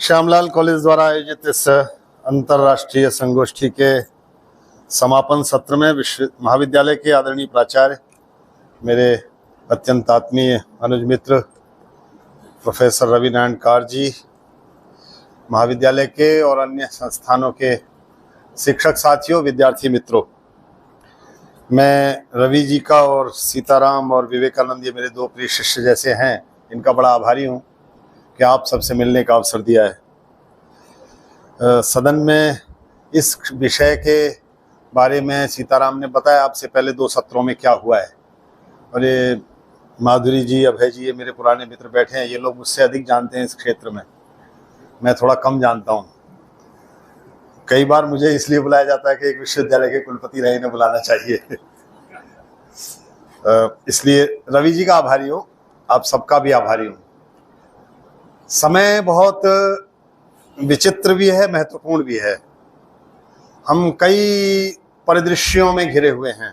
Shyamlal college द्वारा आयोजित इस अंतर्राष्ट्रीय संगोष्ठी के समापन सत्र में महाविद्यालय के आदरणीय प्राचार्य, मेरे अत्यंत आत्मीय अनुज मित्र प्रोफेसर रवि नारायण कार जी, महाविद्यालय के और अन्य संस्थानों के शिक्षक साथियों, विद्यार्थी मित्रों, मैं रवि जी का और सीताराम और विवेकानंद, ये मेरे दो प्रिय शिष्य जैसे हैं, इनका बड़ा आभारी हूँ कि आप सबसे मिलने का अवसर दिया है। सदन में इस विषय के बारे में सीताराम ने बताया आपसे पहले 2 सत्रों में क्या हुआ है, और ये माधुरी जी, अभय जी, ये मेरे पुराने मित्र बैठे हैं, ये लोग मुझसे अधिक जानते हैं इस क्षेत्र में, मैं थोड़ा कम जानता हूँ। कई बार मुझे इसलिए बुलाया जाता है कि एक विश्वविद्यालय के कुलपति रहे ने बुलाना चाहिए। इसलिए रवि जी का आभारी हूँ, आप सबका भी आभारी हूँ। समय बहुत विचित्र भी है, महत्वपूर्ण भी है। हम कई परिदृश्यों में घिरे हुए हैं।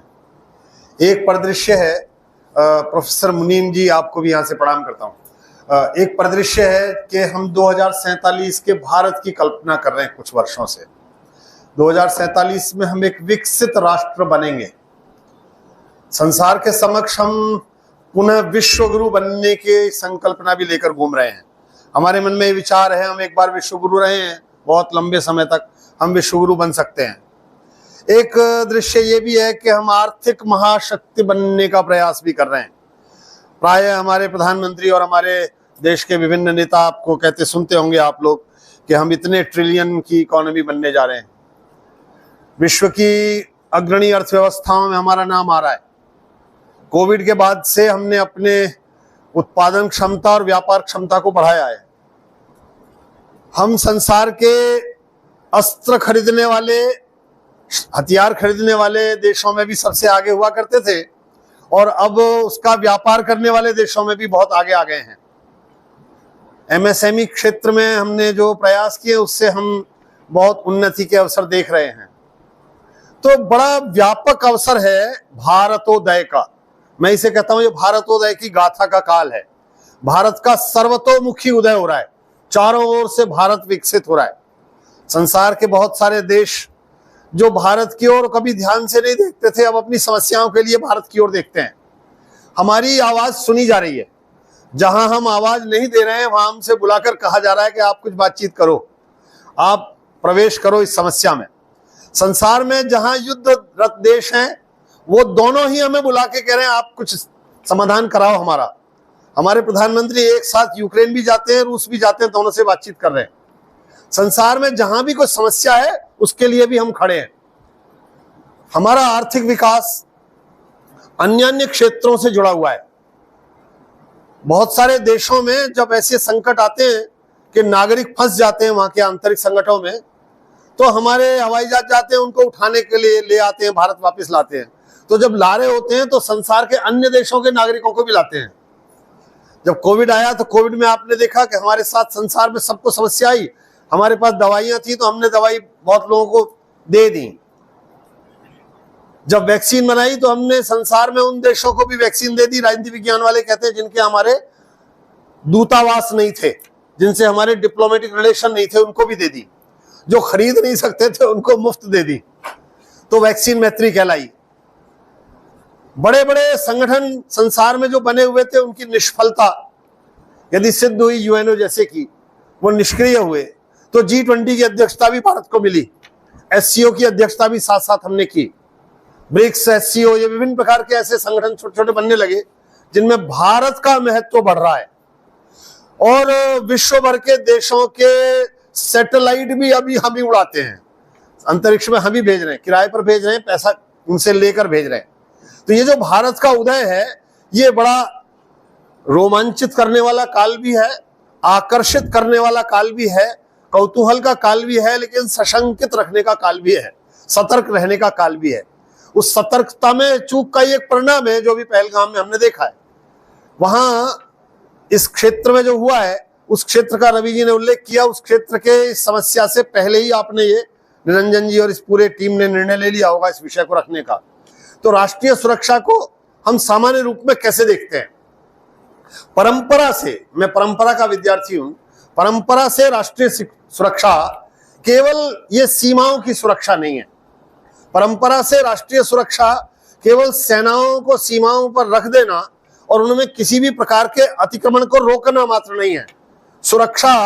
एक परिदृश्य है, प्रोफेसर मुनीम जी, आपको भी यहाँ से प्रणाम करता हूँ। एक परिदृश्य है कि हम 2047 के भारत की कल्पना कर रहे हैं कुछ वर्षों से। 2047 में हम एक विकसित राष्ट्र बनेंगे। संसार के समक्ष हम पुनः विश्व गुरु बनने की संकल्पना भी लेकर घूम रहे हैं। हमारे मन में ये विचार है, हम एक बार विश्व गुरु रहे हैं, बहुत लंबे समय तक हम विश्व गुरु बन सकते हैं। एक दृश्य ये भी है कि हम आर्थिक महाशक्ति बनने का प्रयास भी कर रहे हैं। प्राय हमारे प्रधानमंत्री और हमारे देश के विभिन्न नेता आपको कहते सुनते होंगे आप लोग कि हम इतने ट्रिलियन की इकोनॉमी बनने जा रहे हैं। विश्व की अग्रणी अर्थव्यवस्थाओं में हमारा नाम आ रहा है। कोविड के बाद से हमने अपने उत्पादन क्षमता और व्यापार क्षमता को बढ़ाया है। हम संसार के अस्त्र खरीदने वाले, हथियार खरीदने वाले देशों में भी सबसे आगे हुआ करते थे, और अब उसका व्यापार करने वाले देशों में भी बहुत आगे आ गए हैं। एमएसएमई क्षेत्र में हमने जो प्रयास किए उससे हम बहुत उन्नति के अवसर देख रहे हैं। तो बड़ा व्यापक अवसर है भारतोदय का। मैं इसे कहता हूं, ये भारतोदय की गाथा का काल है। भारत का सर्वतोमुखी उदय हो रहा है, चारों ओर से भारत विकसित हो रहा है। संसार के बहुत सारे देश जो भारत की ओर कभी ध्यान से नहीं देखते थे, अब अपनी समस्याओं के लिए भारत की ओर देखते हैं। हमारी आवाज सुनी जा रही है। जहां हम आवाज नहीं दे रहे हैं, वहां हमसे बुलाकर कहा जा रहा है कि आप कुछ बातचीत करो, आप प्रवेश करो इस समस्या में। संसार में जहां युद्धरत देश हैं, वो दोनों ही हमें बुला के कह रहे हैं आप कुछ समाधान कराओ हमारा। हमारे प्रधानमंत्री एक साथ यूक्रेन भी जाते हैं, रूस भी जाते हैं, दोनों से बातचीत कर रहे हैं। संसार में जहां भी कोई समस्या है उसके लिए भी हम खड़े हैं। हमारा आर्थिक विकास अन्य अन्य क्षेत्रों से जुड़ा हुआ है। बहुत सारे देशों में जब ऐसे संकट आते हैं कि नागरिक फंस जाते हैं वहां के आंतरिक संकटों में, तो हमारे हवाई जहाज जाते हैं, उनको उठाने के लिए ले आते हैं, भारत वापस लाते हैं। तो जब ला रहे होते हैं तो संसार के अन्य देशों के नागरिकों को भी लाते हैं। जब कोविड आया तो कोविड में आपने देखा कि हमारे साथ संसार में सबको समस्या आई। हमारे पास दवाइयां थी तो हमने दवाई बहुत लोगों को दे दी। जब वैक्सीन बनाई तो हमने संसार में उन देशों को भी वैक्सीन दे दी, राजनीति विज्ञान वाले कहते हैं, जिनके हमारे दूतावास नहीं थे, जिनसे हमारे डिप्लोमेटिक रिलेशन नहीं थे, उनको भी दे दी। जो खरीद नहीं सकते थे उनको मुफ्त दे दी। तो वैक्सीन मैत्री कहलाई। बड़े बड़े संगठन संसार में जो बने हुए थे, उनकी निष्फलता यदि सिद्ध हुई, यूएनओ जैसे की, वो निष्क्रिय हुए, तो G20 की अध्यक्षता भी भारत को मिली। SCO की अध्यक्षता भी साथ साथ हमने की। ब्रिक्स, SCO, ये विभिन्न प्रकार के ऐसे संगठन छोटे छोटे बनने लगे जिनमें भारत का महत्व बढ़ रहा है। और विश्व भर के देशों के सैटेलाइट भी अभी हम ही उड़ाते हैं, अंतरिक्ष में हम ही भेज रहे हैं, किराए पर भेज रहे हैं, पैसा उनसे लेकर भेज रहे हैं। तो ये जो भारत का उदय है, ये बड़ा रोमांचित करने वाला काल भी है, आकर्षित करने वाला काल भी है, कौतूहल का काल भी है, लेकिन सशंकित रखने का काल भी है, सतर्क रहने का काल भी है। उस सतर्कता में चूक का एक परिणाम है जो भी पहलगाम में हमने देखा है। वहां इस क्षेत्र में जो हुआ है, उस क्षेत्र का रवि जी ने उल्लेख किया। उस क्षेत्र के समस्या से पहले ही आपने ये, निरंजन जी और इस पूरे टीम ने निर्णय ले लिया होगा इस विषय को रखने का। तो राष्ट्रीय सुरक्षा को हम सामान्य रूप में कैसे देखते हैं? परंपरा से, मैं परंपरा का विद्यार्थी हूं, परंपरा से राष्ट्रीय सुरक्षा केवल ये सीमाओं की सुरक्षा नहीं है। परंपरा से राष्ट्रीय सुरक्षा केवल सेनाओं को सीमाओं पर रख देना और उनमें किसी भी प्रकार के अतिक्रमण को रोकना मात्र नहीं है। सुरक्षा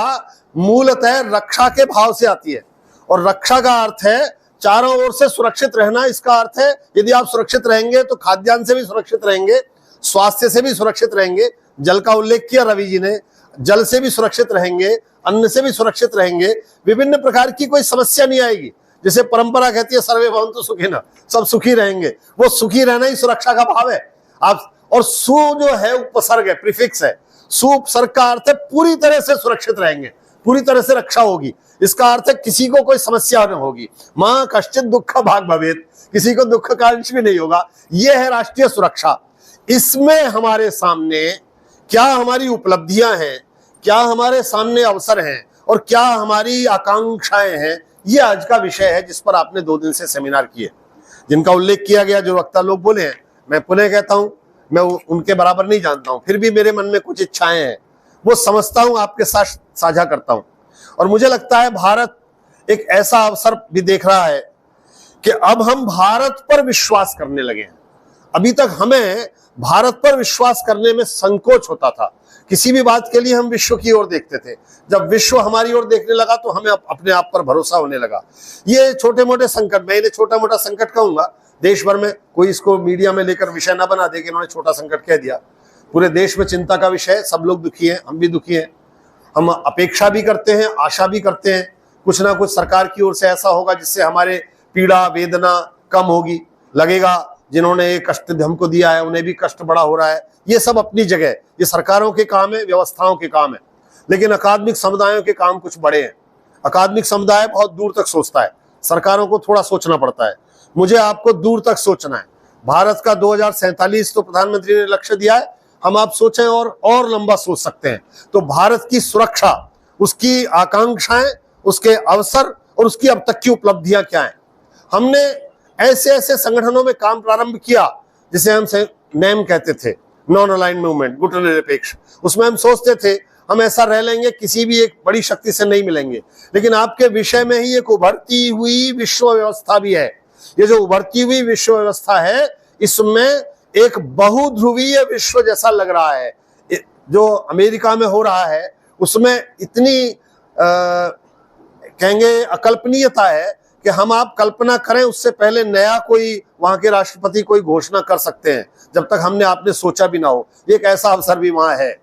मूलतः रक्षा के भाव से आती है, और रक्षा का अर्थ है चारों ओर से सुरक्षित रहना। इसका अर्थ है यदि आप सुरक्षित रहेंगे तो खाद्यान्न से भी सुरक्षित रहेंगे, स्वास्थ्य से भी सुरक्षित रहेंगे, जल का उल्लेख किया रवि जी ने, जल से भी सुरक्षित रहेंगे, अन्न से भी सुरक्षित रहेंगे, विभिन्न प्रकार की कोई समस्या नहीं आएगी। जैसे परंपरा कहती है सर्वे भवन्तु सुखिनः, सब सुखी रहेंगे, वो सुखी रहना ही सुरक्षा का भाव है। आप और सु जो है उपसर्ग है, प्रीफिक्स है, सु उपसर्ग का अर्थ है पूरी तरह से सुरक्षित रहेंगे, पूरी तरह से रक्षा होगी। इसका अर्थ है किसी को कोई समस्या न होगी। मां कश्चित दुख भाग भवेत, किसी को दुख का अंश भी नहीं होगा। यह है राष्ट्रीय सुरक्षा। इसमें हमारे सामने क्या हमारी उपलब्धियां हैं, क्या हमारे सामने अवसर हैं और क्या हमारी आकांक्षाएं हैं, ये आज का विषय है जिस पर आपने 2 दिन से सेमिनार किए, जिनका उल्लेख किया गया, जो वक्ता लोग बोले हैं। मैं पुनः कहता हूं, मैं उनके बराबर नहीं जानता हूं, फिर भी मेरे मन में कुछ इच्छाएं हैं, वो समझता हूं, आपके साथ साझा करता हूं। और मुझे लगता है भारत एक ऐसा अवसर भी देख रहा है कि अब हम भारत पर विश्वास करने लगे हैं। अभी तक हमें भारत पर विश्वास करने में संकोच होता था। किसी भी बात के लिए हम विश्व की ओर देखते थे। जब विश्व हमारी ओर देखने लगा तो हमें अपने आप पर भरोसा होने लगा। ये छोटे मोटे संकट, मैं इन्हें छोटा मोटा संकट कहूंगा, देश भर में कोई इसको मीडिया में लेकर विषय ना बना दे कि इन्होंने छोटा संकट कह दिया। पूरे देश में चिंता का विषय है, सब लोग दुखी हैं, हम भी दुखी हैं। हम अपेक्षा भी करते हैं, आशा भी करते हैं कुछ ना कुछ सरकार की ओर से ऐसा होगा जिससे हमारे पीड़ा वेदना कम होगी। लगेगा जिन्होंने ये कष्ट हमको दिया है उन्हें भी कष्ट बड़ा हो रहा है। ये सब अपनी जगह, ये सरकारों के काम है, व्यवस्थाओं के काम है, लेकिन अकादमिक समुदायों के काम कुछ बड़े हैं। अकादमिक समुदाय बहुत दूर तक सोचता है, सरकारों को थोड़ा सोचना पड़ता है। मुझे आपको दूर तक सोचना है। भारत का 2047 तो प्रधानमंत्री ने लक्ष्य दिया है, हम आप सोचें और लंबा सोच सकते हैं। तो भारत की सुरक्षा, उसकी आकांक्षाएं, उसके अवसर और उसकी अब तक की उपलब्धियां क्या हैं। हमने ऐसे ऐसे संगठनों में काम प्रारंभ किया जिसे हम नेम कहते थे, नॉन अलाइंड मूवमेंट, गुट निरपेक्ष। उसमें हम सोचते थे हम ऐसा रह लेंगे, किसी भी एक बड़ी शक्ति से नहीं मिलेंगे। लेकिन आपके विषय में ही एक उभरती हुई विश्व व्यवस्था भी है। ये जो उभरती हुई विश्व व्यवस्था है, इसमें एक बहुध्रुवीय विश्व जैसा लग रहा है। जो अमेरिका में हो रहा है उसमें इतनी कहेंगे अकल्पनीयता है कि हम आप कल्पना करें उससे पहले नया कोई वहां के राष्ट्रपति कोई घोषणा कर सकते हैं, जब तक हमने आपने सोचा भी ना हो। एक ऐसा अवसर भी वहां है।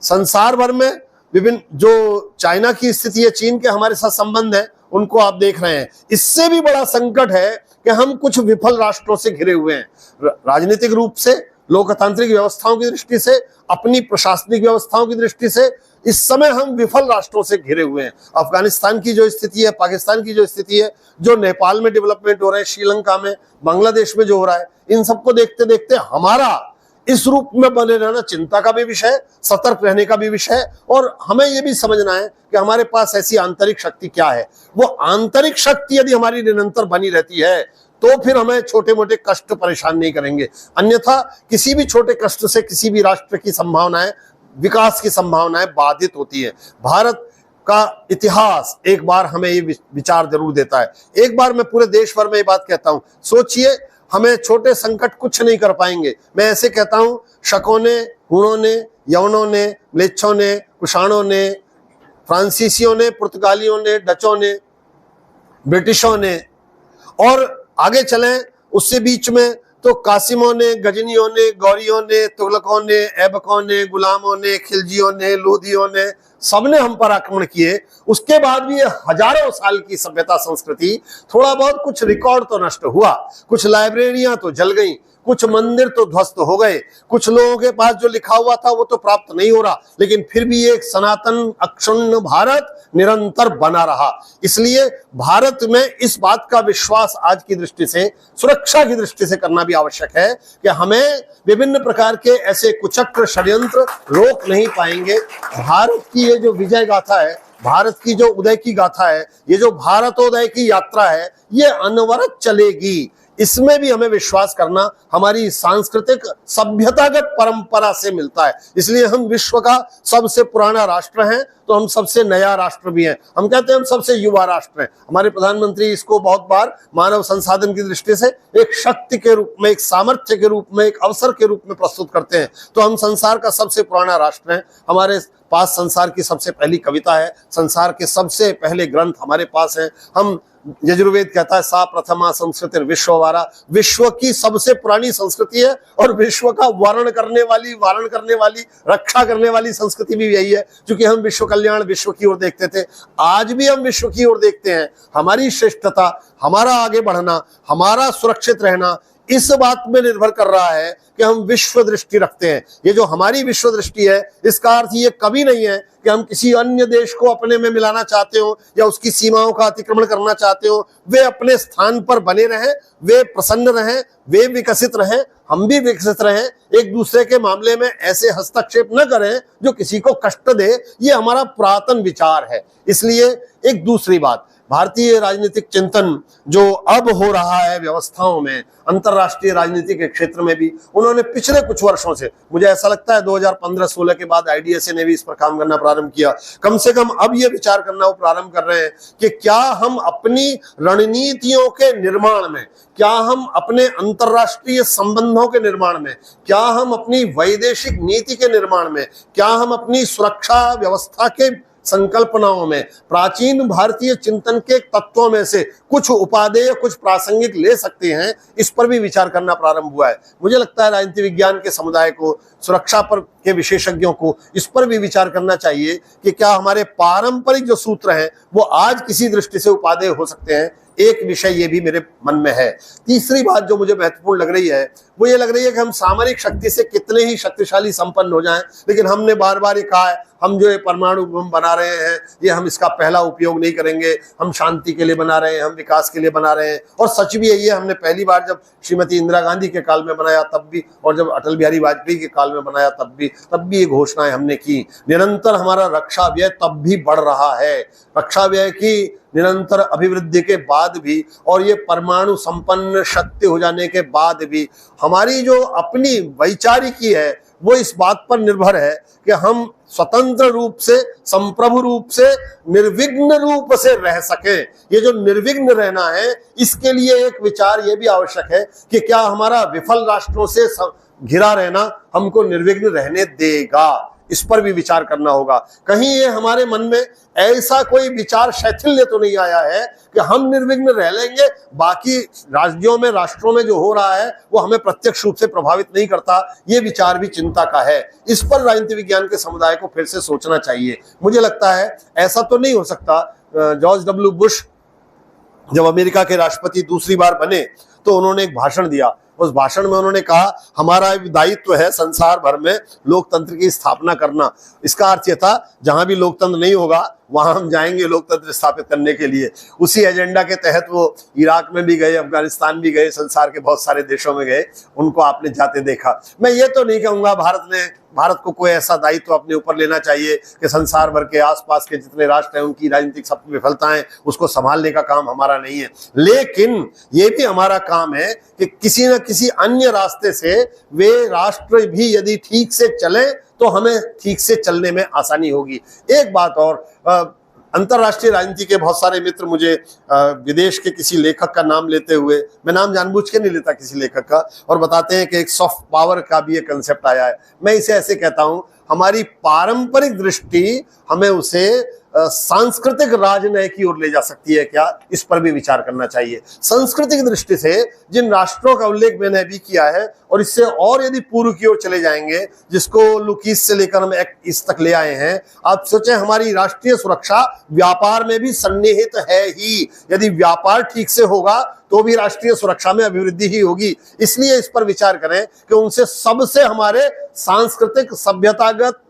संसार भर में विभिन्न जो चाइना की स्थिति है, चीन के हमारे साथ संबंध है, उनको आप देख रहे हैं। इससे भी बड़ा संकट है कि हम कुछ विफल राष्ट्रों से घिरे हुए हैं, राजनीतिक रूप से, लोकतांत्रिक व्यवस्थाओं की दृष्टि से, अपनी प्रशासनिक व्यवस्थाओं की दृष्टि से। इस समय हम विफल राष्ट्रों से घिरे हुए हैं। अफगानिस्तान की जो स्थिति है, पाकिस्तान की जो स्थिति है, जो नेपाल में डेवलपमेंट हो रहा है, श्रीलंका में, बांग्लादेश में जो हो रहा है, इन सबको देखते देखते हमारा इस रूप में बने रहना चिंता का भी विषय, सतर्क रहने का भी विषय। और हमें यह भी समझना है कि हमारे पास ऐसी आंतरिक शक्ति क्या है। वो आंतरिक शक्ति यदि हमारी निरंतर बनी रहती है तो फिर हमें छोटे मोटे कष्ट परेशान नहीं करेंगे। अन्यथा किसी भी छोटे कष्ट से किसी भी राष्ट्र की संभावनाएं, विकास की संभावनाएं बाधित होती है। भारत का इतिहास एक बार हमें ये विचार जरूर देता है। एक बार मैं पूरे देश भर में ये बात कहता हूं, सोचिए हमें छोटे संकट कुछ नहीं कर पाएंगे। मैं ऐसे कहता हूं, शकों ने, हुणों ने, यवनों ने, म्लेच्छों ने, कुषाणों ने, फ्रांसीसियों ने, पुर्तगालियों ने, डचों ने, ब्रिटिशों ने, और आगे चलें उससे बीच में तो कासिमों ने, गजनियों ने, गौरियों ने, तुगलकों ने, ऐबकों ने, गुलामों ने, खिलजियों ने, लोधियों ने, सबने हम पर आक्रमण किए। उसके बाद भी ये हजारों साल की सभ्यता संस्कृति, थोड़ा बहुत कुछ रिकॉर्ड तो नष्ट हुआ, कुछ लाइब्रेरियां तो जल गई, कुछ मंदिर तो ध्वस्त हो गए, कुछ लोगों के पास जो लिखा हुआ था वो तो प्राप्त नहीं हो रहा, लेकिन फिर भी एक सनातन अक्षुण्ण भारत निरंतर बना रहा। इसलिए भारत में इस बात का विश्वास आज की दृष्टि से, सुरक्षा की दृष्टि से करना भी आवश्यक है कि हमें विभिन्न प्रकार के ऐसे कुचक्र षड्यंत्र रोक नहीं पाएंगे। भारत की ये जो विजय गाथा है, भारत की जो उदय की गाथा है, ये जो भारतोदय की यात्रा है, ये अनवरत चलेगी। इसमें भी हमें विश्वास करना हमारी सांस्कृतिक सभ्यतागत परंपरा से मिलता है। इसलिए हम विश्व का सबसे पुराना राष्ट्र हैं, तो हम सबसे नया राष्ट्र भी हैं। हम कहते हैं हम सबसे युवा राष्ट्र हैं। हमारे प्रधानमंत्री इसको बहुत बार मानव संसाधन की दृष्टि से एक शक्ति के रूप में, एक सामर्थ्य के रूप में, एक अवसर के रूप में प्रस्तुत करते हैं। तो हम संसार का सबसे पुराना राष्ट्र हैं। हमारे पास संसार की सबसे पहली कविता है, संसार के सबसे पहले ग्रंथ हमारे पास हैं। हम यजुर्वेद कहता है सा प्रथमा संस्कृति विश्ववारा, विश्व की सबसे पुरानी संस्कृति है और विश्व का वारण करने वाली रक्षा करने वाली संस्कृति भी यही है। क्योंकि हम विश्व कल्याण, विश्व की ओर देखते थे, आज भी हम विश्व की ओर देखते हैं। हमारी श्रेष्ठता, हमारा आगे बढ़ना, हमारा सुरक्षित रहना इस बात में निर्भर कर रहा है कि हम विश्व दृष्टि रखते हैं। ये जो हमारी विश्व दृष्टि है, इसका अर्थ ये कभी नहीं है कि हम किसी अन्य देश को अपने में मिलाना चाहते हो या उसकी सीमाओं का अतिक्रमण करना चाहते हो। वे अपने स्थान पर बने रहें, वे प्रसन्न रहें, वे विकसित रहें, हम भी विकसित रहें। एक दूसरे के मामले में ऐसे हस्तक्षेप न करें जो किसी को कष्ट दे। ये हमारा पुरातन विचार है। इसलिए एक दूसरी बात, भारतीय राजनीतिक चिंतन जो अब हो रहा है व्यवस्थाओं में, अंतरराष्ट्रीय राजनीति के क्षेत्र में भी, उन्होंने पिछले कुछ वर्षों से, मुझे ऐसा लगता है 2015-16 के बाद आईडीएसए ने भी इस पर काम करना प्रारंभ किया। कम से कम अब ये विचार करना वो प्रारंभ कर रहे हैं कि क्या हम अपनी रणनीतियों के निर्माण में, क्या हम अपने अंतरराष्ट्रीय संबंधों के निर्माण में, क्या हम अपनी वैदेशिक नीति के निर्माण में, क्या हम अपनी सुरक्षा व्यवस्था के संकल्पनाओं में प्राचीन भारतीय चिंतन के तत्वों में से कुछ उपादेय, कुछ प्रासंगिक ले सकते हैं। इस पर भी विचार करना प्रारंभ हुआ है। मुझे लगता है राजनीति विज्ञान के समुदाय को, सुरक्षा पर के विशेषज्ञों को इस पर भी विचार करना चाहिए कि क्या हमारे पारंपरिक जो सूत्र हैं वो आज किसी दृष्टि से उपादेय हो सकते हैं। एक विषय ये भी मेरे मन में है। तीसरी बात जो मुझे महत्वपूर्ण लग रही है वो ये लग रही है कि हम सामरिक शक्ति से कितने ही शक्तिशाली संपन्न हो जाएं, लेकिन हमने बार बार ये कहा है हम जो ये परमाणु बम बना रहे हैं ये हम इसका पहला उपयोग नहीं करेंगे, हम शांति के लिए बना रहे हैं, हम विकास के लिए बना रहे हैं। और सच भी यही है, हमने पहली बार जब श्रीमती इंदिरा गांधी के काल में बनाया तब भी, और जब अटल बिहारी वाजपेयी के काल में बनाया तब भी ये घोषणाएं हमने की। निरंतर हमारा रक्षा व्यय तब भी बढ़ रहा है। रक्षा व्यय की निरंतर अभिवृद्धि के बाद भी और ये परमाणु संपन्न शक्ति हो जाने के बाद भी हमारी जो अपनी वैचारिकी है वो इस बात पर निर्भर है कि हम स्वतंत्र रूप से, संप्रभु रूप से, निर्विघ्न रूप से रह सके। ये जो निर्विघ्न रहना है इसके लिए एक विचार ये भी आवश्यक है कि क्या हमारा विफल राष्ट्रों से घिरा रहना हमको निर्विघ्न रहने देगा। इस पर भी विचार करना होगा। कहीं ये हमारे मन में ऐसा कोई विचार शैथिल्य तो नहीं आया है कि हम निर्विघ्न रह लेंगे, बाकी राज्यों में, राष्ट्रों में जो हो रहा है वो हमें प्रत्यक्ष रूप से प्रभावित नहीं करता। ये विचार भी चिंता का है। इस पर राजनीति विज्ञान के समुदाय को फिर से सोचना चाहिए। मुझे लगता है ऐसा तो नहीं हो सकता। जॉर्ज डब्ल्यू बुश जब अमेरिका के राष्ट्रपति दूसरी बार बने तो उन्होंने एक भाषण दिया। उस भाषण में उन्होंने कहा हमारा दायित्व है संसार भर में लोकतंत्र की स्थापना करना। इसका अर्थ यह था जहां भी लोकतंत्र नहीं होगा वहां हम जाएंगे लोकतंत्र स्थापित करने के लिए। उसी एजेंडा के तहत वो इराक में भी गए, अफगानिस्तान भी गए, संसार के बहुत सारे देशों में गए, उनको आपने जाते देखा। मैं ये तो नहीं कहूंगा भारत को कोई ऐसा दायित्व अपने ऊपर लेना चाहिए कि संसार भर के आसपास के जितने राष्ट्र हैं उनकी राजनीतिक सब विफलताएं उसको संभालने का काम हमारा नहीं है। लेकिन ये भी हमारा काम है कि किसी न किसी अन्य रास्ते से वे राष्ट्र भी यदि ठीक से चले तो हमें ठीक से चलने में आसानी होगी। एक बात और, अंतरराष्ट्रीय राजनीति के बहुत सारे मित्र मुझे विदेश के किसी लेखक का नाम लेते हुए, मैं नाम जानबूझ के नहीं लेता किसी लेखक का, और बताते हैं कि एक सॉफ्ट पावर का भी एक कंसेप्ट आया है। मैं इसे ऐसे कहता हूं, हमारी पारंपरिक दृष्टि हमें उसे सांस्कृतिक राजनय की ओर ले जा सकती है क्या, इस पर भी विचार करना चाहिए। सांस्कृतिक दृष्टि से जिन राष्ट्रों का उल्लेख मैंने अभी किया है और इससे और यदि पूर्व की ओर चले जाएंगे, जिसको लुकीस से लेकर हम इस तक ले आए हैं, आप सोचें हमारी राष्ट्रीय सुरक्षा व्यापार में भी सन्निहित है ही। यदि व्यापार ठीक से होगा तो भी राष्ट्रीय सुरक्षा में अभिवृद्धि ही होगी। इसलिए इस पर विचार करें कि उनसे सबसे हमारे सांस्कृतिक, सभ्यतागत,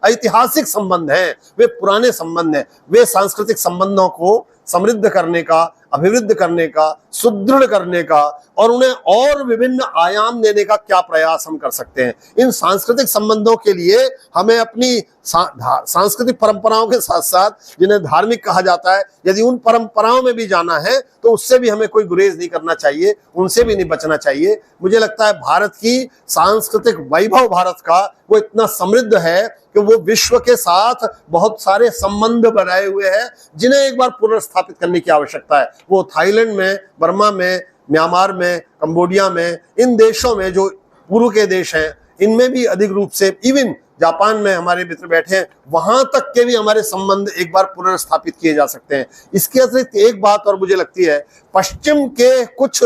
ऐतिहासिक संबंध हैं, वे पुराने संबंध हैं। वे सांस्कृतिक संबंधों को समृद्ध करने का, अभिवृद्ध करने का, सुदृढ़ करने का और उन्हें और विभिन्न आयाम देने का क्या प्रयास हम कर सकते हैं। इन सांस्कृतिक संबंधों के लिए हमें अपनी सांस्कृतिक परंपराओं के साथ साथ जिन्हें धार्मिक कहा जाता है, यदि उन परंपराओं में भी जाना है तो उससे भी हमें कोई गुरेज नहीं करना चाहिए, उनसे भी नहीं बचना चाहिए। मुझे लगता है भारत की सांस्कृतिक वैभव भारत का वो इतना समृद्ध है कि वो विश्व के साथ बहुत सारे संबंध बनाए हुए हैं जिन्हें एक बार पुनर्स्थापित करने की आवश्यकता है। वो थाईलैंड में, बर्मा में, म्यांमार में, कंबोडिया में, इन देशों में जो पूर्व के देश हैं इनमें भी अधिक रूप से, इवन जापान में हमारे मित्र बैठे हैं, वहां तक के भी हमारे संबंध एक बार पुनर्स्थापित किए जा सकते हैं। इसके अतिरिक्त एक बात और मुझे लगती है, पश्चिम के कुछ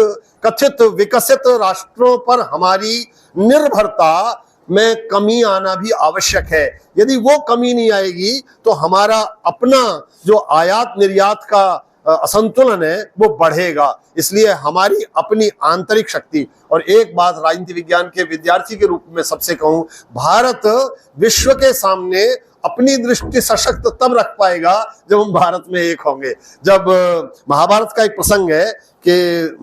कथित विकसित राष्ट्रों पर हमारी निर्भरता में कमी आना भी आवश्यक है। यदि वो कमी नहीं आएगी तो हमारा अपना जो आयात निर्यात का असंतुलन है वो बढ़ेगा। इसलिए हमारी अपनी आंतरिक शक्ति, और एक बात राजनीति विज्ञान के विद्यार्थी के रूप में सबसे कहूं, भारत विश्व के सामने अपनी दृष्टि सशक्त तब रख पाएगा जब हम भारत में एक होंगे। जब महाभारत का एक प्रसंग है कि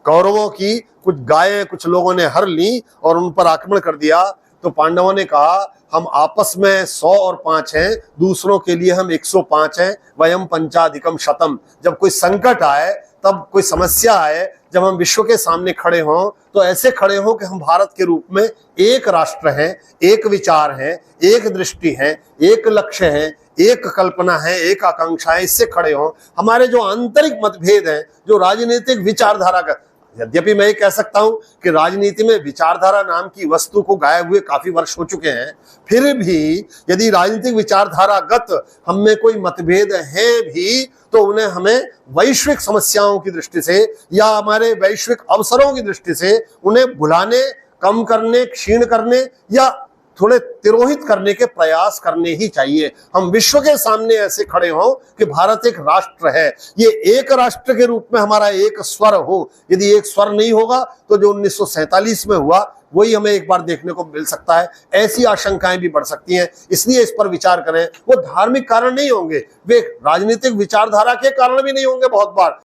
कौरवों की कुछ गायें कुछ लोगों ने हर ली और उन पर आक्रमण कर दिया, तो पांडवों ने कहा हम आपस में 100 और 5 हैं, दूसरों के लिए हम 105 हैं, वयम पंचाधिकम शतम। जब कोई संकट आए, तब कोई समस्या आए, जब हम विश्व के सामने खड़े हों तो ऐसे खड़े हों कि हम भारत के रूप में एक राष्ट्र हैं, एक विचार हैं, एक दृष्टि है, एक लक्ष्य है, एक कल्पना है, एक आकांक्षा है, इससे खड़े हों। हमारे जो आंतरिक मतभेद हैं, जो राजनीतिक विचारधारा का, यद्यपि मैं ये कह सकता हूं कि राजनीति में विचारधारा नाम की वस्तु को गाये हुए काफी वर्ष हो चुके हैं, फिर भी यदि राजनीतिक विचारधारागत हम में कोई मतभेद है भी तो उन्हें हमें वैश्विक समस्याओं की दृष्टि से या हमारे वैश्विक अवसरों की दृष्टि से उन्हें भुलाने, कम करने, क्षीण करने या थोड़े तिरोहित करने के प्रयास करने ही चाहिए। हम विश्व के सामने ऐसे खड़े हों कि भारत एक राष्ट्र है, ये एक राष्ट्र के रूप में हमारा एक स्वर हो। यदि एक स्वर नहीं होगा तो जो 1947 में हुआ वही हमें एक बार देखने को मिल सकता है। ऐसी आशंकाएं भी बढ़ सकती हैं, इसलिए इस पर विचार करें। वो धार्मिक कारण नहीं होंगे, वे राजनीतिक विचारधारा के कारण भी नहीं होंगे बहुत बार,